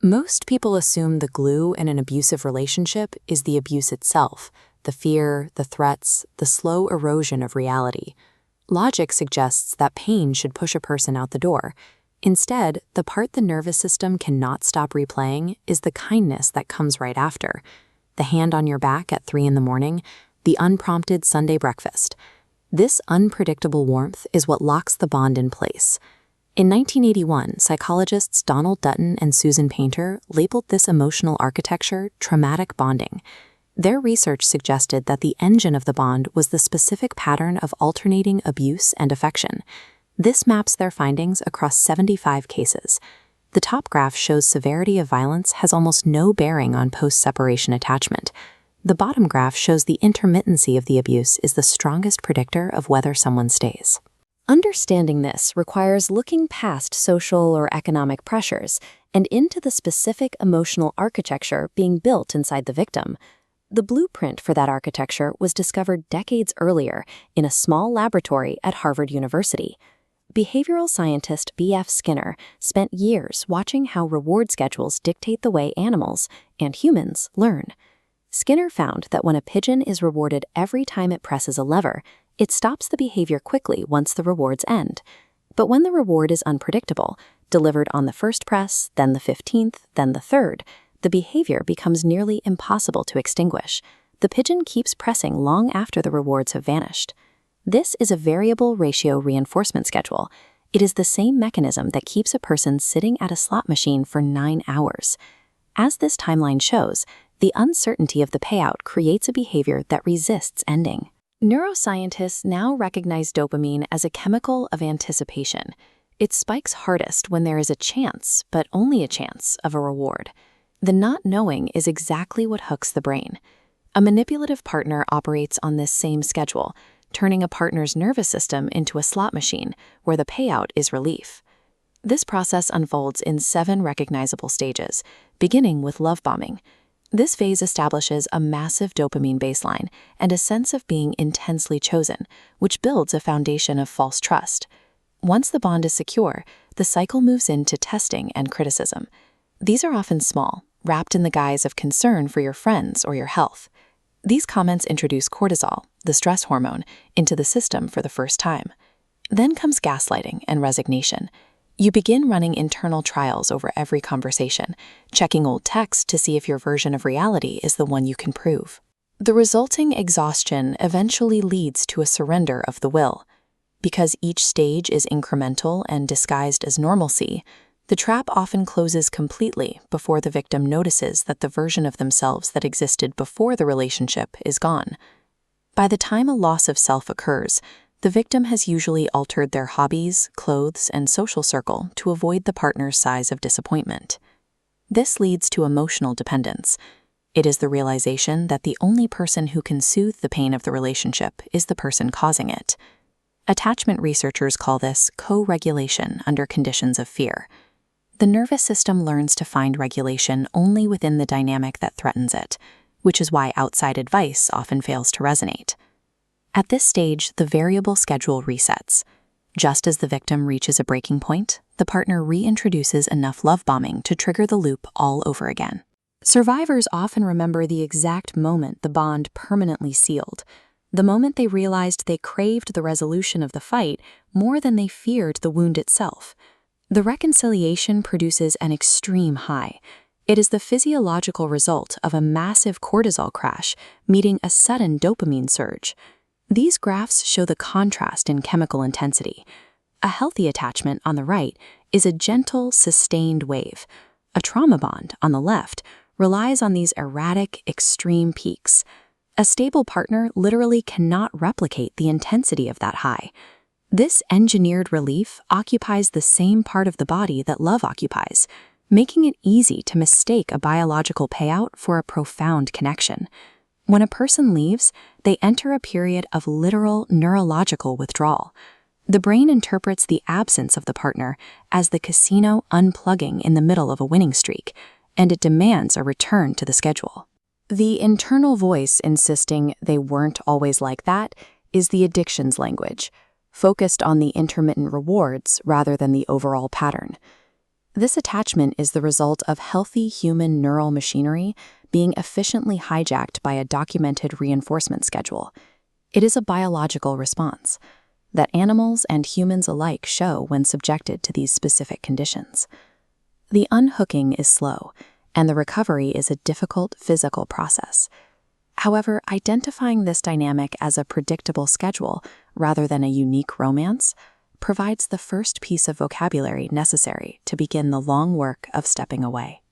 Most people assume the glue in an abusive relationship is the abuse itself, the fear, the threats, the slow erosion of reality. Logic suggests that pain should push a person out the door. Instead, the part the nervous system cannot stop replaying is the kindness that comes right after. The hand on your back at 3 in the morning, the unprompted Sunday breakfast. This unpredictable warmth is what locks the bond in place. In 1981, psychologists Donald Dutton and Susan Painter labeled this emotional architecture traumatic bonding. Their research suggested that the engine of the bond was the specific pattern of alternating abuse and affection. This maps their findings across 75 cases. The top graph shows severity of violence has almost no bearing on post-separation attachment. The bottom graph shows the intermittency of the abuse is the strongest predictor of whether someone stays. Understanding this requires looking past social or economic pressures and into the specific emotional architecture being built inside the victim. The blueprint for that architecture was discovered decades earlier in a small laboratory at Harvard University. Behavioral scientist B.F. Skinner spent years watching how reward schedules dictate the way animals and humans learn. Skinner found that when a pigeon is rewarded every time it presses a lever, it stops the behavior quickly once the rewards end. But when the reward is unpredictable, delivered on the first press, then the 15th, then the 3rd, the behavior becomes nearly impossible to extinguish. The pigeon keeps pressing long after the rewards have vanished. This is a variable ratio reinforcement schedule. It is the same mechanism that keeps a person sitting at a slot machine for 9 hours. As this timeline shows, the uncertainty of the payout creates a behavior that resists ending. Neuroscientists now recognize dopamine as a chemical of anticipation. It spikes hardest when there is a chance, but only a chance, of a reward. The not knowing is exactly what hooks the brain. A manipulative partner operates on this same schedule, turning a partner's nervous system into a slot machine where the payout is relief. This process unfolds in 7 recognizable stages, beginning with love bombing. This phase establishes a massive dopamine baseline and a sense of being intensely chosen, which builds a foundation of false trust. Once the bond is secure, the cycle moves into testing and criticism. These are often small, wrapped in the guise of concern for your friends or your health. These comments introduce cortisol, the stress hormone, into the system for the first time. Then comes gaslighting and resignation. You begin running internal trials over every conversation, checking old texts to see if your version of reality is the one you can prove. The resulting exhaustion eventually leads to a surrender of the will. Because each stage is incremental and disguised as normalcy, the trap often closes completely before the victim notices that the version of themselves that existed before the relationship is gone. By the time a loss of self occurs, the victim has usually altered their hobbies, clothes, and social circle to avoid the partner's sighs of disappointment. This leads to emotional dependence. It is the realization that the only person who can soothe the pain of the relationship is the person causing it. Attachment researchers call this co-regulation under conditions of fear. The nervous system learns to find regulation only within the dynamic that threatens it, which is why outside advice often fails to resonate. At this stage, the variable schedule resets. Just as the victim reaches a breaking point, the partner reintroduces enough love bombing to trigger the loop all over again. Survivors often remember the exact moment the bond permanently sealed, the moment they realized they craved the resolution of the fight more than they feared the wound itself. The reconciliation produces an extreme high. It is the physiological result of a massive cortisol crash meeting a sudden dopamine surge. These graphs show the contrast in chemical intensity. A healthy attachment on the right is a gentle, sustained wave. A trauma bond on the left relies on these erratic, extreme peaks. A stable partner literally cannot replicate the intensity of that high. This engineered relief occupies the same part of the body that love occupies, making it easy to mistake a biological payout for a profound connection. When a person leaves, they enter a period of literal neurological withdrawal. The brain interprets the absence of the partner as the casino unplugging in the middle of a winning streak, and it demands a return to the schedule. The internal voice insisting they weren't always like that is the addiction's language, focused on the intermittent rewards rather than the overall pattern. This attachment is the result of healthy human neural machinery being efficiently hijacked by a documented reinforcement schedule. It is a biological response that animals and humans alike show when subjected to these specific conditions. The unhooking is slow, and the recovery is a difficult physical process. However, identifying this dynamic as a predictable schedule rather than a unique romance provides the first piece of vocabulary necessary to begin the long work of stepping away.